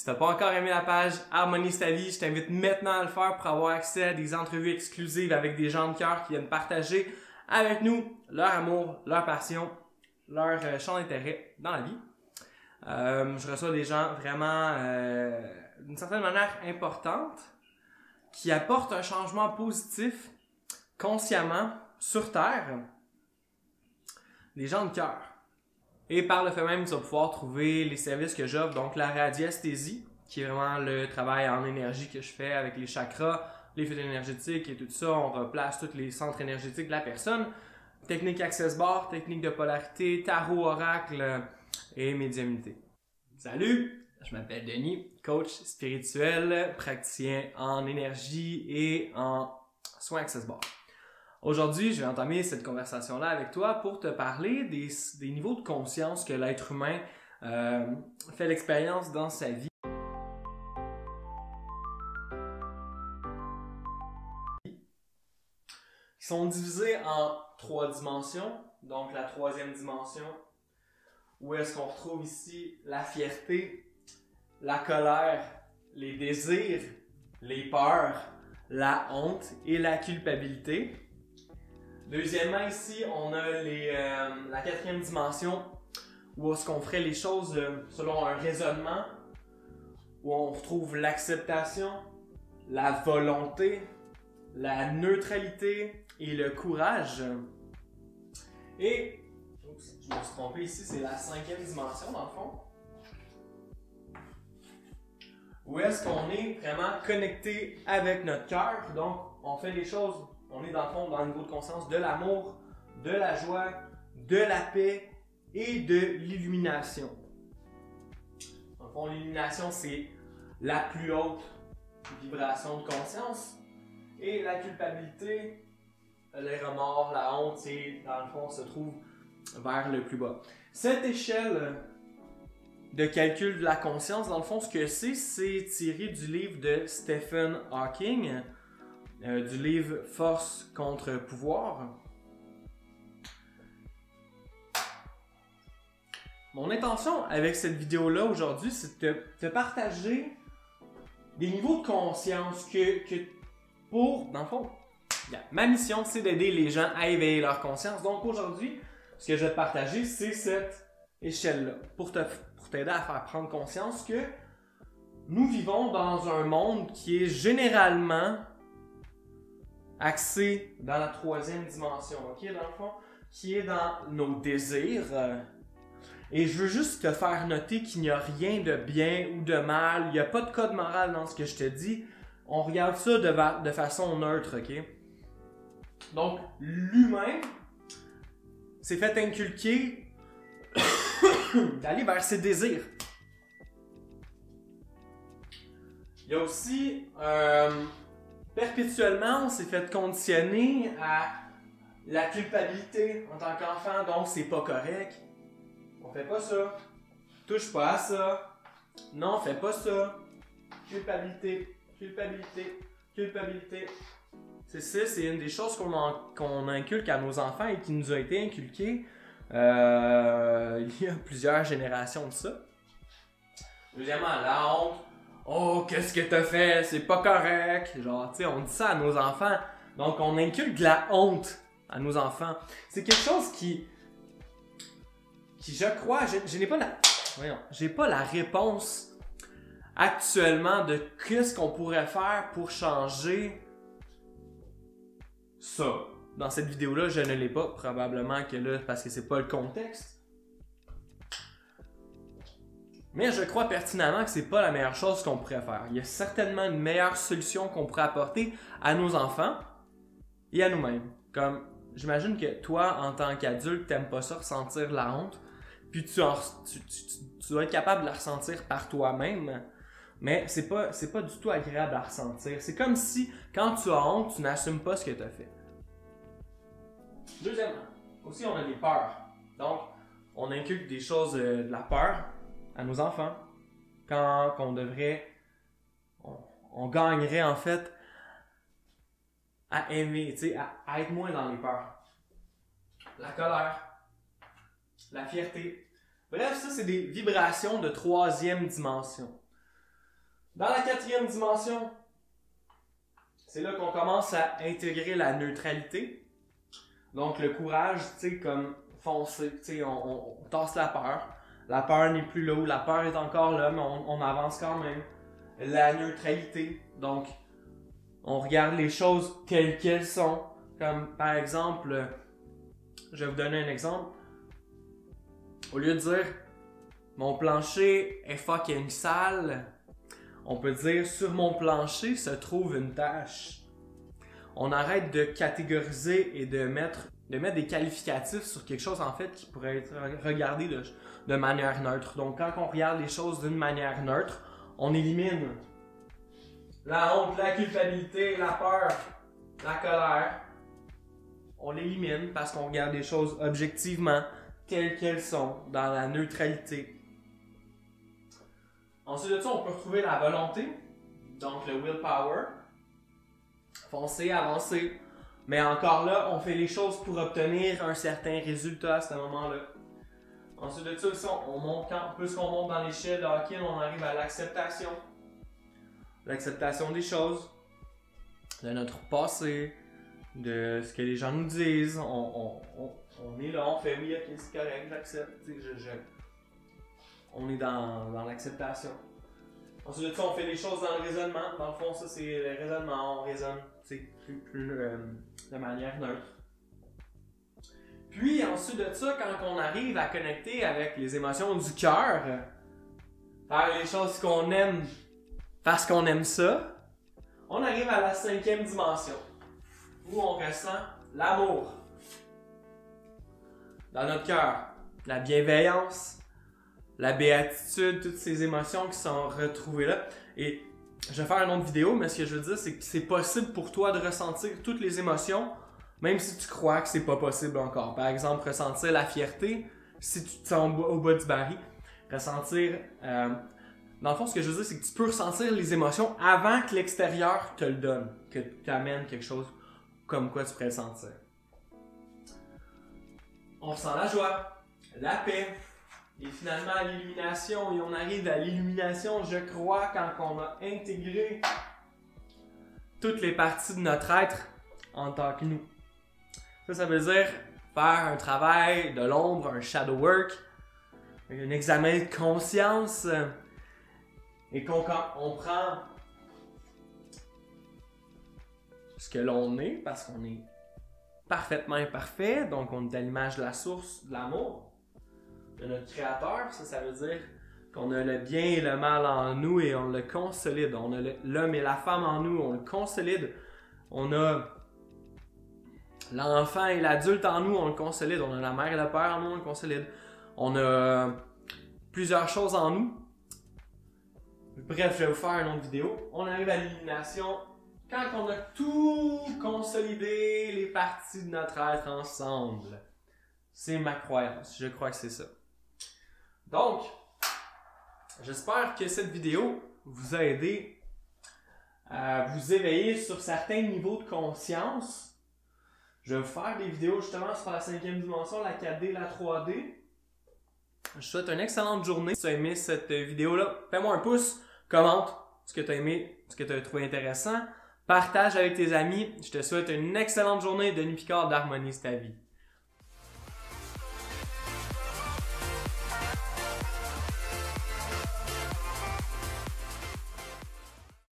Si t'as pas encore aimé la page Harmonise ta vie, je t'invite maintenant à le faire pour avoir accès à des entrevues exclusives avec des gens de cœur qui viennent partager avec nous leur amour, leur passion, leur champ d'intérêt dans la vie. Je reçois des gens vraiment d'une certaine manière importante qui apportent un changement positif consciemment sur Terre. Des gens de cœur. Et par le fait même, tu vas pouvoir trouver les services que j'offre, donc la radiesthésie, qui est vraiment le travail en énergie que je fais avec les chakras, les fils énergétiques et tout ça. On replace tous les centres énergétiques de la personne. Technique Access Bar, technique de polarité, tarot oracle et médiumnité. Salut, je m'appelle Denis, coach spirituel, praticien en énergie et en soins Access Bar. Aujourd'hui, je vais entamer cette conversation-là avec toi pour te parler des niveaux de conscience que l'être humain fait l'expérience dans sa vie. Qui sont divisés en 3 dimensions. Donc la 3e dimension, où est-ce qu'on retrouve ici la fierté, la colère, les désirs, les peurs, la honte et la culpabilité. Deuxièmement, ici, on a la 4e dimension, où est-ce qu'on ferait les choses selon un raisonnement, où on retrouve l'acceptation, la volonté, la neutralité et le courage. Et, oups, je me suis trompé ici, c'est la 5e dimension dans le fond, où est-ce qu'on est vraiment connecté avec notre cœur. Donc, on fait les choses. On est dans le fond dans le niveau de conscience de l'amour, de la joie, de la paix et de l'illumination. Dans le fond, l'illumination, c'est la plus haute vibration de conscience. Et la culpabilité, les remords, la honte, c'est, dans le fond, se trouve vers le plus bas. Cette échelle de calcul de la conscience, dans le fond, ce que c'est tiré du livre de Stephen Hawking, du livre Force contre pouvoir. Mon intention avec cette vidéo-là aujourd'hui, c'est de te partager des niveaux de conscience dans le fond, ma mission, c'est d'aider les gens à éveiller leur conscience. Donc aujourd'hui, ce que je vais te partager, c'est cette échelle-là, pour t'aider à faire prendre conscience que nous vivons dans un monde qui est généralement axé dans la 3e dimension, ok, dans le fond, qui est dans nos désirs. Et je veux juste te faire noter qu'il n'y a rien de bien ou de mal, il n'y a pas de code moral dans ce que je te dis. On regarde ça de façon neutre, ok? Donc, l'humain s'est fait inculquer d'aller vers ses désirs. Il y a aussi perpétuellement, on s'est fait conditionner à la culpabilité en tant qu'enfant, donc c'est pas correct. On fait pas ça. Touche pas à ça. Non, fais pas ça. Culpabilité, culpabilité, culpabilité. C'est ça, c'est une des choses qu'on inculque à nos enfants et qui nous a été inculquée il y a plusieurs générations de ça. Deuxièmement, la honte. Oh, qu'est-ce que t'as fait? C'est pas correct. Genre, tu sais, on dit ça à nos enfants. Donc, on inculque de la honte à nos enfants. C'est quelque chose qui je crois, j'ai pas la réponse actuellement de qu'est-ce qu'on pourrait faire pour changer ça. Dans cette vidéo-là, je ne l'ai pas, probablement que là, parce que c'est pas le contexte. Mais je crois pertinemment que c'est pas la meilleure chose qu'on pourrait faire. Il y a certainement une meilleure solution qu'on pourrait apporter à nos enfants et à nous-mêmes. Comme, j'imagine que toi, en tant qu'adulte, t'aimes pas ça, ressentir la honte. Puis tu dois être capable de la ressentir par toi-même. Mais c'est pas du tout agréable à ressentir. C'est comme si, quand tu as honte, tu n'assumes pas ce que tu as fait. Deuxièmement, aussi on a des peurs. Donc, on inculque des choses de la peur à nos enfants. Quand on gagnerait en fait à aimer, tu sais, à être moins dans les peurs. La colère, la fierté. Bref, ça c'est des vibrations de 3e dimension. Dans la quatrième dimension, c'est là qu'on commence à intégrer la neutralité. Donc le courage, tu sais, comme foncer, tu sais, on tasse la peur. La peur n'est plus là, ou la peur est encore là, mais on avance quand même. La neutralité, donc on regarde les choses telles qu'elles sont. Comme par exemple, je vais vous donner un exemple. Au lieu de dire mon plancher est fucking sale, on peut dire sur mon plancher se trouve une tache. On arrête de catégoriser et de mettre des qualificatifs sur quelque chose en fait qui pourrait être regardé de manière neutre. Donc quand on regarde les choses d'une manière neutre, on élimine la honte, la culpabilité, la peur, la colère. On l'élimine parce qu'on regarde les choses objectivement telles qu'elles sont, dans la neutralité. Ensuite de ça, on peut retrouver la volonté, donc le willpower. Foncer, avancer. Mais encore là, on fait les choses pour obtenir un certain résultat à ce moment-là. Ensuite de ça aussi, on monte, plus qu'on monte dans l'échelle de hockey, on arrive à l'acceptation. L'acceptation des choses, de notre passé, de ce que les gens nous disent. On est là, on fait oui, ok, c'est correct, j'accepte. On est dans l'acceptation. Ensuite de ça, on fait les choses dans le raisonnement. Dans le fond, ça c'est le raisonnement, on raisonne plus de manière neutre. Puis ensuite de ça, quand on arrive à connecter avec les émotions du cœur, faire les choses qu'on aime parce qu'on aime ça, on arrive à la cinquième dimension, où on ressent l'amour dans notre cœur, la bienveillance, la béatitude, toutes ces émotions qui sont retrouvées là. Et je vais faire une autre vidéo, mais ce que je veux dire, c'est que c'est possible pour toi de ressentir toutes les émotions, même si tu crois que c'est pas possible encore. Par exemple, ressentir la fierté, si tu te sens au bas du baril. Ressentir... dans le fond, ce que je veux dire, c'est que tu peux ressentir les émotions avant que l'extérieur te le donne, que t'amène quelque chose comme quoi tu pourrais le sentir. On ressent la joie, la paix, et finalement l'illumination. Et on arrive à l'illumination, je crois, quand on a intégré toutes les parties de notre être en tant que nous. Ça veut dire faire un travail de l'ombre, un shadow work, un examen de conscience, et qu'on prend ce que l'on est, parce qu'on est parfaitement imparfait, donc on est à l'image de la source de l'amour, de notre créateur. Ça veut dire qu'on a le bien et le mal en nous et on le consolide. On a l'homme et la femme en nous, on le consolide. On a l'enfant et l'adulte en nous, on le consolide. On a la mère et le père en nous, on le consolide. On a plusieurs choses en nous. Bref, je vais vous faire une autre vidéo. On arrive à l'illumination quand on a tout consolidé, les parties de notre être ensemble. C'est ma croyance. Je crois que c'est ça. Donc, j'espère que cette vidéo vous a aidé à vous éveiller sur certains niveaux de conscience. Je vais vous faire des vidéos justement sur la cinquième dimension, la 4D, la 3D. Je te souhaite une excellente journée. Si tu as aimé cette vidéo-là, fais-moi un pouce, commente ce que tu as aimé, ce que tu as trouvé intéressant. Partage avec tes amis. Je te souhaite une excellente journée. Denis Picard d'Harmonise ta vie.